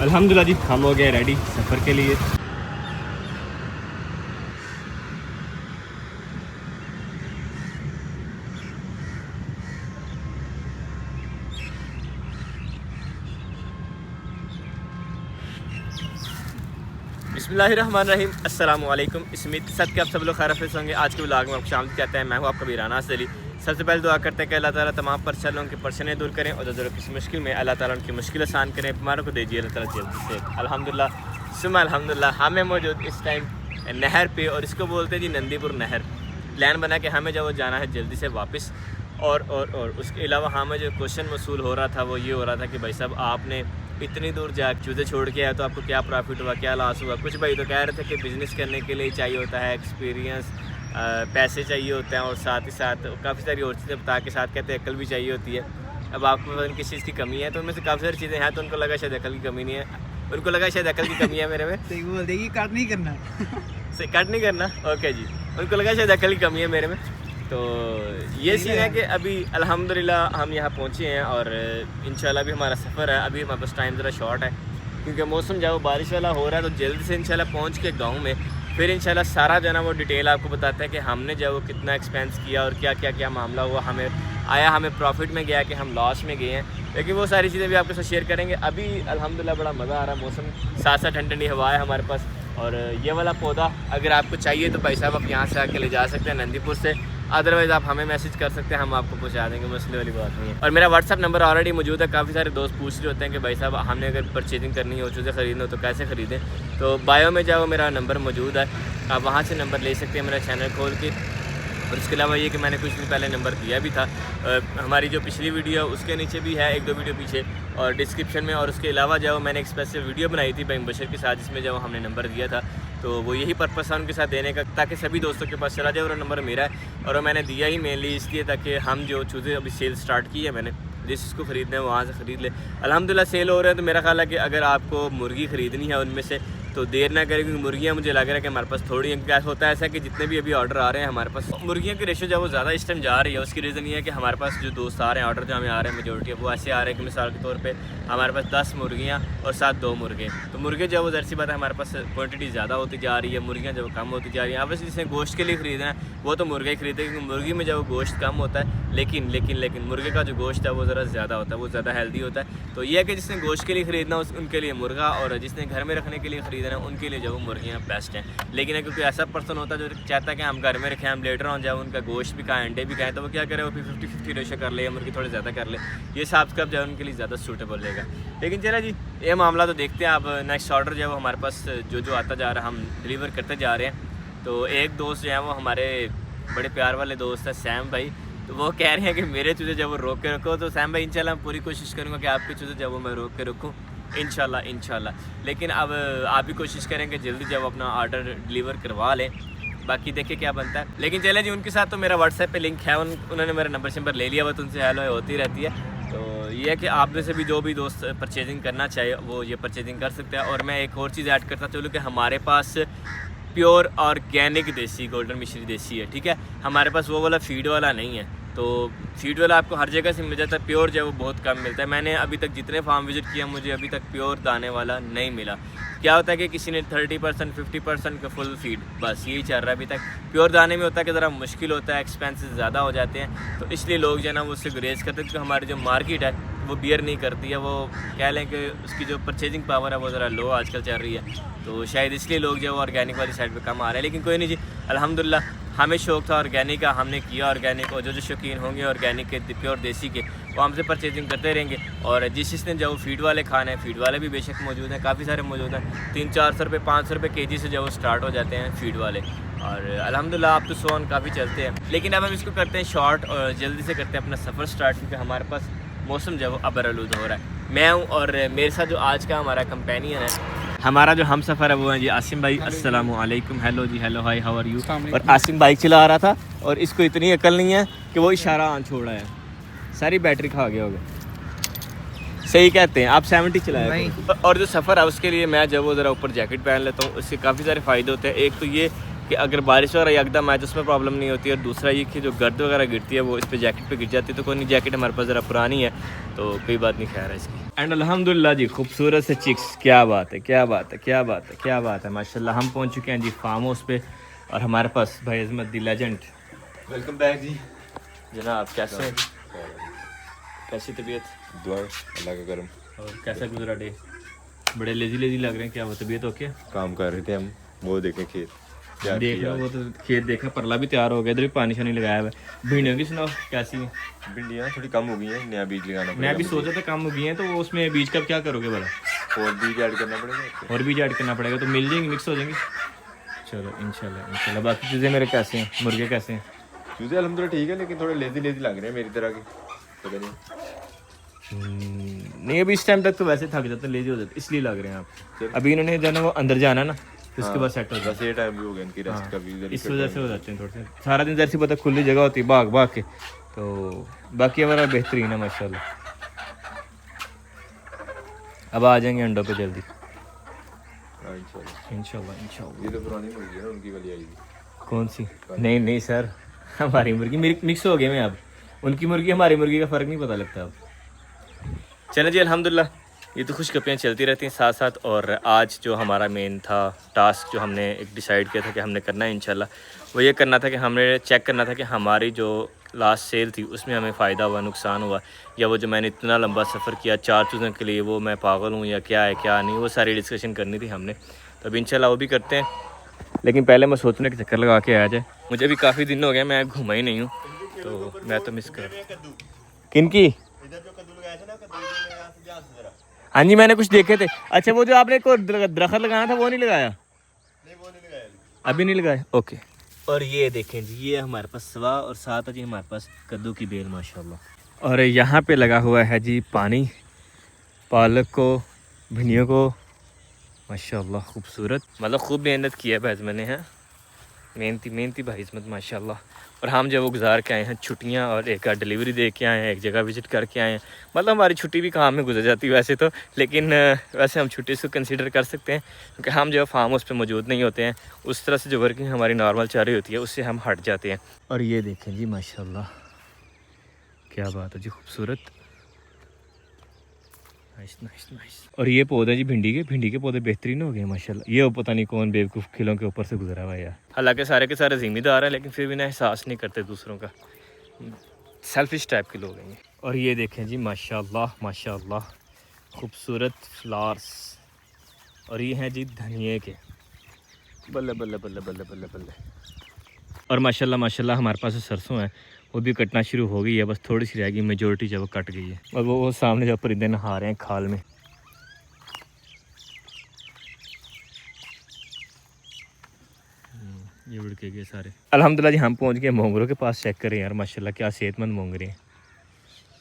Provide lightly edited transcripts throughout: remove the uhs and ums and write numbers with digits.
अल्हम्दुलिल्लाह जी हम हो गए रेडी सफ़र के लिए। बिस्मिल्लाहिर्रहमानिर्रहीम, अस्सलामुअलैकुम। इस्मीत सद के आप सब लोग खैर होंगे। आज के व्लॉग में आपको शामिल कहते हैं। मैं हूँ आपका वीराना अली। सबसे पहले दुआ करते हैं कि अल्लाह ताला तमाम परेशानियों की परेशानियाँ दूर करें और जो किसी मुश्किल में अल्लाह ताला उनकी मुश्किल आसान करें, बीमारों को दीजिए अल्लाह ताला जल्दी से। अल्हम्दुलिल्लाह सुम्मा अल्हम्दुलिल्लाह हमें मौजूद इस टाइम नहर पे, और इसको बोलते हैं जी नंदीपुर नहर। प्लान बना के हमें जब जाना है जल्दी से वापस। और उसके अलावा हमें जो क्वेश्चन वसूल हो रहा था वो ये हो रहा था कि भाई साहब आपने इतनी दूर जा चूज़े छोड़ के आया तो आपको क्या प्रॉफिट हुआ, क्या लॉस हुआ। कुछ भाई तो कह रहे थे कि बिज़नेस करने के लिए चाहिए होता है एक्सपीरियंस, पैसे चाहिए होते हैं, और साथ ही साथ काफ़ी सारी और चीज़ें बता के साथ कहते हैं अकल भी चाहिए होती है। अब आपको पता नहीं किस चीज़ की कमी है, तो उनमें से काफ़ी सारी चीज़ें हैं, तो उनको लगा शायद अकल की कमी नहीं है। उनको लगा शायद अकल की कमी है मेरे में, तो बोल देगी कट नहीं करना से कट नहीं करना। ओके जी, उनको लगा शायद अकल की कमी है मेरे में। तो ये सीन है कि अभी अल्हम्दुलिल्लाह हम यहाँ पहुँचे हैं, और इंशाल्लाह भी हमारा सफ़र है। अभी हमारे पास टाइम ज़रा शॉर्ट है क्योंकि मौसम जो बारिश वाला हो रहा है, तो जल्द से इंशाल्लाह पहुँच के गाँव में फिर इंशाल्लाह सारा जो है ना वो डिटेल आपको बताते हैं कि हमने जो वो कितना एक्सपेंस किया और क्या क्या क्या मामला हुआ, हमें आया, हमें प्रॉफिट में गया कि हम लॉस में गए हैं। लेकिन वो सारी चीज़ें भी आपके साथ शेयर करेंगे। अभी अल्हम्दुलिल्लाह बड़ा मज़ा आ रहा है, मौसम साथ साथ ठंडी ठंडी हवा है हमारे पास। और ये वाला पौधा अगर आपको चाहिए तो भाई साहब आप यहाँ से आके ले जा सकते हैं नंदीपुर से, अदरवाइज़ आप हमें मैसेज कर सकते हैं, हम आपको पहुँचा देंगे, मसले वाली बात नहीं है। और मेरा व्हाट्सअप नंबर ऑलरेडी मौजूद है। काफ़ी सारे दोस्त पूछ रहे होते हैं कि भाई साहब हमने अगर परचेजिंग करनी हो, चीज़ें ख़रीदनी हो तो कैसे ख़रीदें। तो बायो में जाओ, मेरा नंबर मौजूद है, आप वहाँ से नंबर ले सकते हैं मेरा चैनल खोल के। और इसके अलावा ये कि मैंने कुछ दिन पहले नंबर दिया भी था, हमारी जो पिछली वीडियो है उसके नीचे भी है, एक दो वीडियो पीछे और डिस्क्रिप्शन में। और उसके अलावा जो मैंने एक स्पेशल वीडियो बनाई थी भाई बशर के साथ, जिसमें जो हमने नंबर दिया था, तो वो यही पर्पस था उनके साथ देने का, ताकि सभी दोस्तों के पास चला जाए। और नंबर मेरा है, और मैंने दिया ही मेनली इसलिए ताकि हम जो चूज़े अभी सेल स्टार्ट की है मैंने, जिसको ख़रीदना है वहाँ से ख़रीद ले। अल्हम्दुलिल्लाह सेल हो रहे हैं। तो मेरा ख्याल है कि अगर आपको मुर्गी ख़रीदनी है उनमें से तो देर ना करें, क्योंकि मुर्गियाँ मुझे लग रहा है कि हमारे पास थोड़ी हैं। क्या होता है ऐसा कि जितने भी अभी ऑर्डर आ रहे हैं हमारे पास, मुर्गियों की रेशो जब वो ज़्यादा इस टाइम जा रही है, उसकी रीज़न ये है कि हमारे पास जो दोस्त आ रहे हैं, ऑर्डर जो हमें आ रहे हैं मेजोरिटी वो ऐसे आ रहे हैं कि मिसाल के तौर पे हमारे पास 10 मुर्गियाँ और साथ 2 मुर्गे। तो मुर्गे जो वो ज़ाहिर सी बात है हमारे पास क्वान्टिटी ज़्यादा होती जा रही है, मुर्गियाँ जब कम होती जा रही हैं। अब जिसने गोश्त के लिए ख़रीदना है वो तो मुर्गा ही खरीदे, क्योंकि मुर्गी में जब गोश्त कम होता है, लेकिन मुर्गे का जो गोश्त है वो ज़रा ज़्यादा होता है, वो ज़्यादा हेल्दी होता है। तो ये है कि जिसने गोश्त के लिए ख़रीदना उनके लिए मुर्गा, और जिसने घर में रखने के लिए ख़रीदना है उनके लिए जो मुर्गियाँ बेस्ट हैं। लेकिन अगर कोई ऐसा पर्सन होता है जो चाहता है कि हम घर में रखें, हम लेटर ऑन जाए, उनका गोश्त भी खाएं, अंडे भी खाएं, तो वो क्या करे, वो 50-50 रेशो कर ले या मुर्गी थोड़े ज़्यादा कर ले। ये हिसाब से जो है उनके लिए ज़्यादा सूटेबल रहेगा। लेकिन चला जी ये मामला तो देखते हैं। अब नेक्स्ट ऑर्डर जो है वो हमारे पास जो आता जा रहा है हम डिलीवर करते जा रहे हैं। तो एक दोस्त जो है वो हमारे बड़े प्यार वाले दोस्त है सैम भाई, तो वो कह रहे हैं कि मेरे चूज़े जब वो रोक के रखो। तो सैम भाई इंशाल्लाह पूरी कोशिश करूँगा कि आपके चूज़े जब वो मैं रोक के रखूँ, इंशाल्लाह। लेकिन अब आप भी कोशिश करेंगे जल्दी जब अपना ऑर्डर डिलीवर करवा लें, बाकी देखिए क्या बनता है। लेकिन चले जी उनके साथ तो मेरा व्हाट्सएप पे लिंक है, उन्होंने मेरा नंबर ले लिया हुआ, तो उनसे हेलो होती रहती है। तो ये है कि आप में से भी जो भी दोस्त परचेजिंग करना चाहे वो ये परचेजिंग कर सकते हैं। और मैं एक और चीज़ ऐड करता चलूँ कि हमारे पास प्योर ऑर्गेनिक देसी गोल्डन मिश्री देसी है, ठीक है। हमारे पास वो वाला फीड वाला नहीं है। तो फीड वाला आपको हर जगह से मिल जाता है, प्योर जो है वो बहुत कम मिलता है। मैंने अभी तक जितने फार्म विजिट किया मुझे अभी तक प्योर दाने वाला नहीं मिला। क्या होता है कि किसी ने 30% 50% का फुल फीड, बस यही चल रहा है अभी तक। प्योर दाने में होता है कि ज़रा मुश्किल होता है, एक्सपेंसेस ज़्यादा हो जाते हैं, तो इसलिए लोग जो है ना वो उससे गुरेज करते हैं। क्योंकि हमारी जो मार्केट है वो बियर नहीं करती है, वो कह लें कि उसकी जो परचेजिंग पावर है वो ज़रा लो आजकल चल रही है, तो शायद इसलिए लोग जो ऑर्गेनिक वाली साइड पे कम आ रहे हैं। लेकिन कोई नहीं जी, अल्हम्दुलिल्लाह हमें शौक़ था ऑर्गेनिक का, हमने किया ऑर्गेनिक, और जो शौकीन होंगे ऑर्गेनिक के प्योर देसी के वो हमसे परचेजिंग करते रहेंगे। और जिसने जो फीड वाले खाने हैं, फीड वाले भी बेशक मौजूद हैं, काफ़ी सारे मौजूद हैं। 300-400 रुपये 500 रुपये केजी से जो स्टार्ट हो जाते हैं फीड वाले। और अल्हम्दुलिल्लाह आप तो सोन काफ़ी चलते हैं। लेकिन अब हम इसको करते हैं शॉर्ट और जल्दी से करते हैं अपना सफ़र स्टार्ट, क्योंकि हमारे पास मौसम जो अबरआलूद हो रहा है। मैं हूँ और मेरे साथ जो आज का हमारा कंपेनियन है, हमारा जो हम सफ़र है वो है जी आसिम भाई। अस्सलाम वालेकुम, hello ji, hello hi, how are you. और आसिम बाइक चला रहा था और इसको इतनी अकल नहीं है कि वो इशारा आन छोड़ रहा है, सारी बैटरी खा गया होगा। सही कहते हैं आप 70 चलाए। और जो सफ़र है उसके लिए मैं जब वो ज़रा ऊपर जैकेट पहन लेता हूँ, उससे काफ़ी सारे फ़ायदे होते हैं। एक तो ये कि अगर बारिश वगैरह एकदम आए तो उसमें प्रॉब्लम नहीं होती है। और दूसरा ये कि जो गर्द वगैरह गिरती है वो इस पर जैकेट पे गिर जाती है, तो कोई नहीं, जैकेट हमारे पास ज़रा पुरानी है तो कोई बात नहीं, खैर है इसकी। एंड अल्हम्दुलिल्लाह जी खूबसूरत से चिक्स, क्या बात है, क्या बात है, क्या बात है, क्या बात है माशाल्लाह। हम पहुँच चुके हैं जी फार्म हाउस पे और हमारे पास भाई अजमत दी लेजेंड। वेलकम बैक जी जनाब कैसे हैं, कैसी तबीयत, दुआ अल्लाह का करम। और कैसा गुजरा डे? बड़े लेजी लेजी लग रहे हैं, क्या वो तबीयत ओके? काम कर रहे थे हम, वो देखें खेत तैयार देख किया। रहे हो, वो तो खेत देखा, परला भी तैयार हो गया, इधर भी पानी शानी लगाया हुआ है। भिंडियों की सुनाओ कैसी है? भिंडियाँ थोड़ी कम हो गई हैं, नया बीज लगाना मैं भी सोचा था कम हो गई हैं, तो वो उसमें बीज का क्या करोगे भला? और बीज ऐड करना पड़ेगा। और बीज ऐड करना पड़ेगा, तो मिल जाएंगे, मिक्स हो जाएंगे। चलो इंशाल्लाह इंशाल्लाह। बाकी चीज़ें मेरे कैसे हैं, मुर्गे कैसे हैं? चूजे अल्हम्दुलिल्लाह ठीक है, लेकिन थोड़े लेजी लेजी लग रहे हैं मेरी तरह के, पता नहीं। नहीं अभी इस टाइम तक तो वैसे थक जाते, लेजी हो जाते, इसलिए लग रहे हैं आप। अभी इन्होंने जो है ना वो अंदर जाना ना, तो उसके बाद सेट हो जाए, बस ये टाइम भी हो गया इनकी रेस्ट का भी, इस वजह से हो जाते हैं थोड़े से। सारा दिन जैसी पता खुली जगह होती है भाग भाग के, तो बाकी हमारा बेहतरीन है माशाल्लाह। अब आ जाएंगे अंडों पे जल्दी इंशाल्लाह। इंशाल्लाह इंशाल्लाह। ये तो पुरानी मुर्गी है ना, उनकी वाली आई थी। कौन सी? नहीं नहीं सर, हमारी मुर्गी मिक्स हो गए में अब, उनकी मुर्गी हमारी मुर्गी का फ़र्क नहीं पता लगता अब। चलें जी अल्हम्दुलिल्लाह, ये तो खुशखबरियाँ चलती रहती हैं साथ साथ। और आज जो हमारा मेन था टास्क, जो हमने एक डिसाइड किया था कि हमने करना है इंशाल्लाह, वो ये करना था कि हमने चेक करना था कि हमारी जो लास्ट सेल थी उसमें हमें फ़ायदा हुआ, नुकसान हुआ, या वो जो मैंने इतना लंबा सफ़र किया 4 चीज़ों के लिए, वो मैं पागल हूँ या क्या है क्या नहीं, वो सारी डिस्कशन करनी थी हमने। तो अब इंशाल्लाह वो भी करते हैं, लेकिन पहले मैं सोचने के चक्कर लगा के आया जाए। मुझे भी काफ़ी दिन हो गए, मैं घूमा ही नहीं हूँ, तो मैं तो मिस कर। किनकी? हाँ जी मैंने कुछ देखे थे। अच्छा वो जो आपने को दरख्त लगाना था वो नहीं लगाया? नहीं वो नहीं लगाया अभी, नहीं लगाया, ओके। और ये देखें जी, ये हमारे पास सवा और साथ है जी हमारे पास कद्दू की बेल माशाल्लाह। और यहाँ पे लगा हुआ है जी पानी, पालक को, भिंडियों को माशाल्लाह खूबसूरत, मतलब खूब मेहनत की है भाई मैंने, हैं मेहनती भाई इसमत माशाल्लाह। और हम जब वो गुजार के आए हैं छुट्टियां, और एक डिलीवरी दे के आए हैं, एक जगह विज़िट करके आए हैं, मतलब हमारी छुट्टी भी काम में गुजर जाती है वैसे तो, लेकिन वैसे हम छुट्टी इसको कंसीडर कर सकते हैं, क्योंकि हम जो फार्म हाउस पे मौजूद नहीं होते हैं, उस तरह से जो वर्किंग हमारी नॉर्मल चल रही होती है उससे हम हट जाते हैं। और ये देखें जी माशाल्लाह, क्या बात है जी, खूबसूरत, नाइस नाइस नाइस। और ये पौधे जी भिंडी के पौधे बेहतरीन हो गए माशाल्लाह। ये पता नहीं कौन बेवकूफ़ खिलों के ऊपर से गुजरा हुआ है यार। हालांकि सारे के सारे ज़िम्मेदार हैं, लेकिन फिर भी ना एहसास नहीं करते दूसरों का, सेल्फिश टाइप के लोग हैं ये। और ये देखें जी माशाल्लाह माशाल्लाह खूबसूरत फ्लावर्स। और ये हैं जी धनिए के, बल्ले बल्ले बल्ले बल्ले बल्ले बल्ले। और माशाल्लाह माशाल्लाह हमारे पास जो सरसों है वो भी कटना शुरू हो गई है, बस थोड़ी सी रह गई, मेजोरिटी जो वो कट गई है। और वो सामने जो परिंदे नहा रहे हैं खाल में। ये उड़ के गए सारे। अल्हम्दुलिल्लाह जी हम पहुंच गए मोंगरों के पास। चेक करें यार माशाल्लाह क्या सेहतमंद मोंगरे हैं,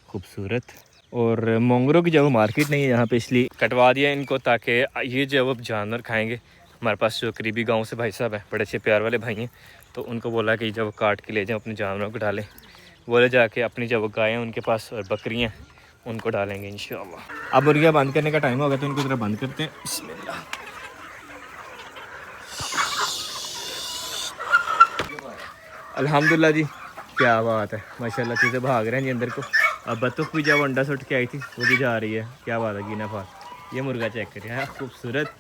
खूबसूरत। और मोंगरों की जो मार्केट नहीं है यहाँ पे, इसलिए कटवा दिया इनको, ताकि ये जो अब जानवर खाएंगे। हमारे पास जो करीबी गांव से भाई साहब हैं, बड़े अच्छे प्यार वाले भाई हैं, तो उनको बोला कि जब काट के ले जाएं अपने जानवरों को डालें, बोले जाके अपनी जब गायें उनके पास और बकरियाँ उनको डालेंगे इंशाल्लाह। अब मुर्गियाँ बंद करने का टाइम हो गया, तो इनको ज़रा बंद करते हैं। बिस्मिल्लाह। अल्हम्दुलिल्लाह जी, क्या बात है माशाल्लाह, चीज़ें भाग रहे हैं जी अंदर को। अब बतख भी जब अंडा सुट के आई थी वो भी जा रही है, क्या बात है गिना फार। ये मुर्गा चेक करिए, है खूबसूरत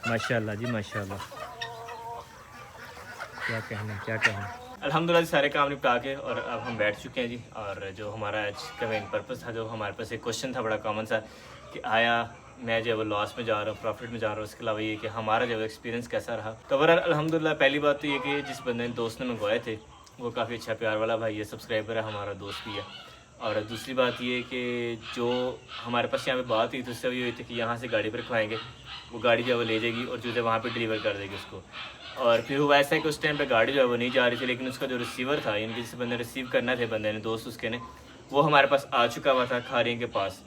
माशाल्लाह जी माशाल्लाह, क्या कहना क्या कहना। अल्हम्दुलिल्लाह जी सारे काम निपटा के और अब हम बैठ चुके हैं जी। और जो हमारा आज का मेन पर्पस था, जो हमारे पास एक क्वेश्चन था बड़ा कॉमन सा, कि आया मैं जो लॉस में जा रहा हूँ प्रॉफिट में जा रहा हूँ, उसके अलावा ये कि हमारा जो एक्सपीरियंस कैसा रहा। तो ओवरऑल अल्हम्दुलिल्लाह पहली बात तो ये कि जिस बंदे ने दोस्त ने मंगवाए थे वो काफ़ी अच्छा प्यार वाला भाई है, सब्सक्राइबर है, हमारा दोस्त भी है। और दूसरी बात ये कि जो हमारे पास यहाँ पे बात हुई तो उससे ये हुई थी कि यहाँ से गाड़ी पर रखवाएंगे, वो गाड़ी जो है वो ले जाएगी और जो है वहाँ पे डिलीवर कर देगी उसको। और फिर वो ऐसा है कि उस टाइम पे गाड़ी जो है वो नहीं जा रही थी, लेकिन उसका जो रिसीवर था, यानी कि जिस बंदे रिसीव करना थे बंदे ने, दोस्त उसके ने, वो हमारे पास आ चुका हुआ था खारियों के पास।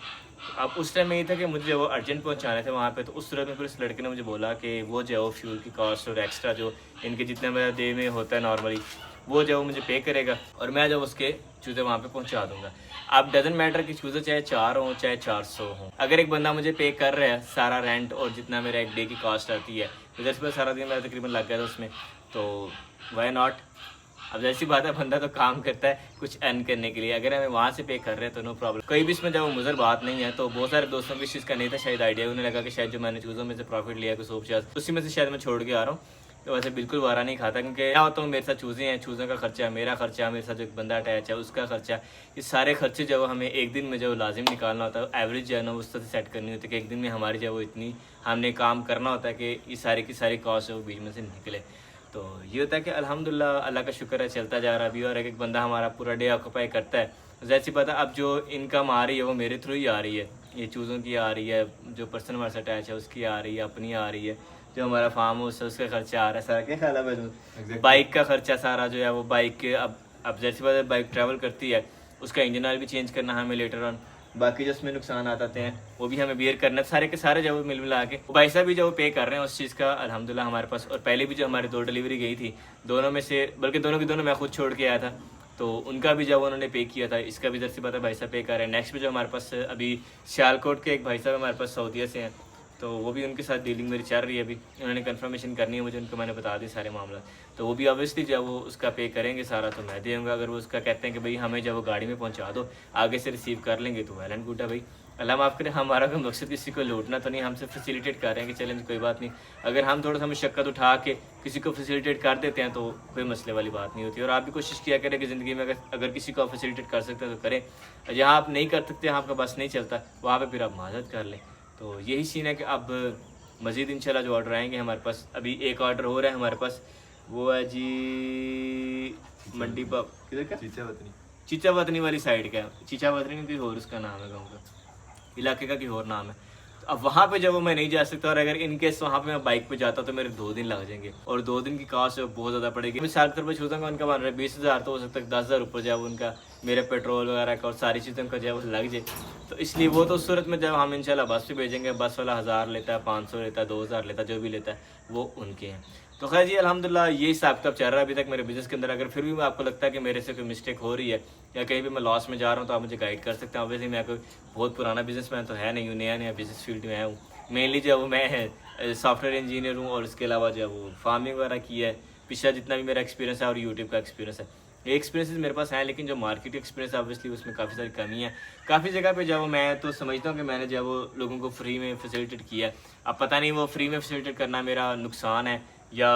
अब उस टाइम में ये था कि मुझे वो अर्जेंट पहुंचाने थे वहाँ पे, तो उस सूरत में फिर उस लड़के ने मुझे बोला कि वो जो है वो फ्यूल की कॉस्ट और एक्स्ट्रा जो इनके जितना मेरा डे में होता है नॉर्मली, वो जो है वो मुझे पे करेगा और मैं जब उसके चूज़े वहाँ पे पहुँचा दूँगा। अब डजन मैटर कि चूज़े चाहे 4 हों चाहे 400 हों, अगर एक बंदा मुझे पे कर रहा है सारा रेंट और जितना मेरा एक डे की कॉस्ट आती है, तो जैसे पर सारा दिन मेरा तकरीबन लग गया था उसमें, तो वाई नॉट। अब जैसी बात है, बंदा तो काम करता है कुछ अर्न करने के लिए, अगर हमें वहाँ से पे कर रहे हैं तो नो प्रॉब्लम। कोई भी इसमें जब वो मुज़र बात नहीं है। तो बहुत सारे दोस्तों को इस चीज़ का नहीं था शायद आइडिया, उन्हें लगा कि शायद जो मैंने चूज़ों में से प्रॉफिट लिया कुछ सोच उसी में से शायद मैं छोड़ के आ रहा हूँ। तो वैसे बिल्कुल वारा नहीं खाता, क्योंकि क्या होता हूँ मेरे साथ चूज़ें हैं, चूज़ों का खर्चा, मेरा खर्चा, मेरे साथ जो एक बंदा अटैच है उसका खर्चा, ये सारे खर्चे जो हमें एक दिन में जो लाजिम निकालना होता है, एवरेज जो है ना उस तरह से सेट करनी होती है कि एक दिन में हमारी जो वो इतनी हमने काम करना होता है कि ये सारी की सारी कॉस्ट वो बीच में से निकले। तो ये होता है कि अल्हम्दुलिल्लाह अल्लाह का शुक्र है चलता जा रहा है अभी। और एक बंदा हमारा पूरा डे ऑक्यूपाई करता है। जैसी पता अब जो इनकम आ रही है वो मेरे थ्रू ही आ रही है, ये चूज़ों की आ रही है, जो पर्सन हमारे साथ अटैच है उसकी आ रही है, अपनी आ रही है, जो हमारा फार्म हाउस है उसका खर्चा आ रहा है सारा। क्या ख्याल है भाई? बाइक का खर्चा सारा जो है वो बाइक के अब जैसी बात है बाइक ट्रैवल करती है उसका इंजन ऑयल भी चेंज करना है हमें लेटर ऑन, बाकी जो उसमें नुकसान आते हैं वो भी हमें बियर करना है, सारे के सारे जो मिल मिला के वो पैसा भी जो पे कर रहे हैं उस चीज़ का अल्हम्दुलिल्लाह हमारे पास। और पहले भी जो हमारी 2 डिलीवरी गई थी, दोनों में से बल्कि दोनों की दोनों मैं खुद छोड़ के आया था, तो उनका भी जब उन्होंने पे किया था, इसका भी जैसी बात है भाई साहब पे कर रहे हैं। नेक्स्ट भी जो हमारे पास अभी सियालकोट के एक भाई साहब हमारे पास सऊदीया से हैं, तो वो भी उनके साथ डीलिंग मेरी चल रही है अभी, उन्होंने कंफर्मेशन करनी है मुझे, उनको मैंने बता दी सारे मामला। तो वो भी ऑब्वियसली जब वो उसका पे करेंगे सारा तो मैं दूँगा, अगर वो उसका कहते हैं कि भाई हमें जब वो गाड़ी में पहुंचा दो आगे से रिसीव कर लेंगे तो वेल एंड गुड है भाई। अल्लाह माफ़ करे, हमारा कोई मकसद किसी को लूटना तो नहीं, हमसे फैसिलिटेट कर रहे हैं कि चलें कोई बात नहीं। अगर हम थोड़ा सा मुशक्क़त उठा के किसी को फैसिलिटेट कर देते हैं तो कोई मसले वाली बात नहीं होती। और आप भी कोशिश किया करें कि ज़िंदगी में अगर किसी को फैसिलिटेट कर सकते हैं तो करें, जहाँ आप नहीं कर सकते, आपका बस नहीं चलता, वहाँ पर फिर आप माजत कर लें। तो यही सीन है कि अब मज़ीद इंशाल्लाह जो ऑर्डर आएंगे हमारे पास, अभी एक ऑर्डर हो रहा है हमारे पास, वो है जी मंडी पब, किधर का? चीचा वतनी वाली साइड का, चीचा वतनी नहीं कोई और उसका नाम है, गाँव का इलाके का कोई और नाम है। तो अब वहाँ पे जब मैं नहीं जा सकता, और अगर इनकेस वहाँ पे मैं बाइक पे जाता तो मेरे 2 दिन लग जाएंगे, और 2 दिन की कॉस्ट बहुत ज़्यादा पड़ेगी। मैं साल पर छूता उनका बन रहा है 20,000, तो हो सकता है 10,000 ऊपर जाए उनका मेरे पेट्रोल वगैरह का और सारी चीज़ों का जो है वो लग जाए। तो इसलिए वो तो उस सूरत में जब हम इंशाल्लाह बस पे भेजेंगे, बस वाला 1000 लेता है, 500 लेता है, 2000 लेता है, जो भी लेता है वो उनके हैं। तो खैर जी अल्हम्दुलिल्लाह ये हिसाब किताब चल रहा है अभी तक मेरे बिज़नेस के अंदर। अगर फिर भी आपको लगता है कि मेरे से कोई मिस्टेक हो रही है या कहीं भी मैं लॉस में जा रहा हूँ तो आप मुझे गाइड कर सकते हैं। ऑब्वियसली मैं कोई बहुत पुराना बिजनेसमैन तो है नहीं हूँ, नया बिजनेस फील्ड में आया हूँ। मेनली जो है वो मैं सॉफ्टवेयर इंजीनियर हूँ, और उसके अलावा जो है वो फार्मिंग वगैरह की है। पिछला जितना भी मेरा एक्सपीरियंस है और यूट्यूब का एक्सपीरियंस है, ये एक्सपीरियंसेस मेरे पास हैं, लेकिन जो मार्केट एक्सपीरियंस है ऑब्वियसली उसमें काफ़ी सारी कमी है। काफ़ी जगह पे जब मैं तो समझता हूँ कि मैंने जब वो लोगों को फ्री में फैसिलिटेट किया, अब पता नहीं वो फ्री में फैसिलिटेट करना मेरा नुकसान है या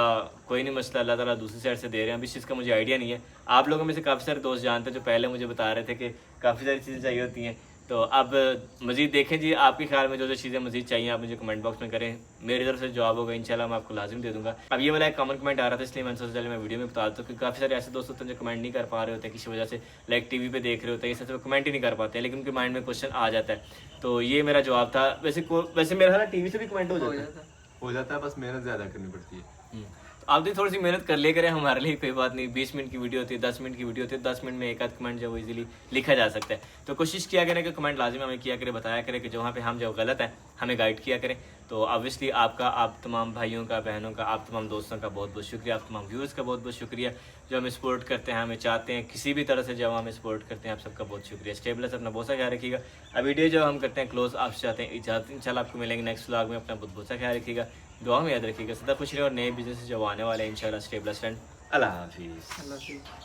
कोई नहीं मसला, अल्लाह ताला दूसरी साइड से दे रहे हैं, अभी इस चीज़ का मुझे आइडिया नहीं है। आप लोगों में से काफ़ी सारे दोस्त जानते हैं जो पहले मुझे बता रहे थे कि काफ़ी सारी चीज़ें चाहिए होती हैं। तो अब मज़ीद देखें जी, आपके ख्याल में जो जो चीज़ें मज़ीद चाहिए आप मुझे कमेंट बॉक्स में करें, मेरी तरफ से जवाब होगा इंशाल्लाह मैं आपको लाजिम दे दूँगा। अब ये वाला एक कॉमन कमेंट आ रहा था, इसलिए मैंने सोचा चलिए मैं वीडियो में बता दूँ, क्योंकि काफ़ी सारे ऐसे दोस्त होते हैं जो कमेंट नहीं कर पा रहे होते हैं किसी वजह से, लाइक टीवी पे देख रहे होते हैं, इससे वो कमेंट ही नहीं कर पाते हैं, लेकिन उनके माइंड में क्वेश्चन आ जाता है। तो ये मेरा जवाब था। वैसे मेरा ख्याल टीवी से भी कमेंट हो जाता है, बस मेहनत ज़्यादा करनी पड़ती है। तो आप भी थोड़ी सी मेहनत कर ले करें हमारे लिए, कोई बात नहीं। 20 मिनट की वीडियो होती है, 10 मिनट की वीडियो होती है, 10 मिनट में एक आध कमेंट जो वो इजीली लिखा जा सकता है। तो कोशिश किया करें कि कमेंट लाजिम हमें किया करें, बताया करें कि जहाँ पे हम जो गलत है हमें गाइड किया करें। तो ऑब्वियसली आपका, आप तमाम भाइयों का, बहनों का, आप तमाम दोस्तों का बहुत बहुत शुक्रिया, आप तमाम व्यूअर्स का बहुत बहुत शुक्रिया जो हमें सपोर्ट करते हैं, हमें चाहते हैं किसी भी तरह से जब हमें सपोर्ट करते हैं, आप सबका बहुत शुक्रिया। स्टेबलस अपना बहुत सा ख्याल रखिएगा। अब वीडियो जो हम करते हैं क्लोज आपसे चाहते हैं इजाज़त, इंशाल्लाह आपको मिलेंगे नेक्स्ट व्लॉग में। अपना बहुत सा ख्याल रखिएगा, दुआ में याद रखिएगा, सदा खुश रहे और नए बिजनेस जो आने वाले हैं इंशाल्लाह। स्टेबलस एंड अल्लाह हाफिज़।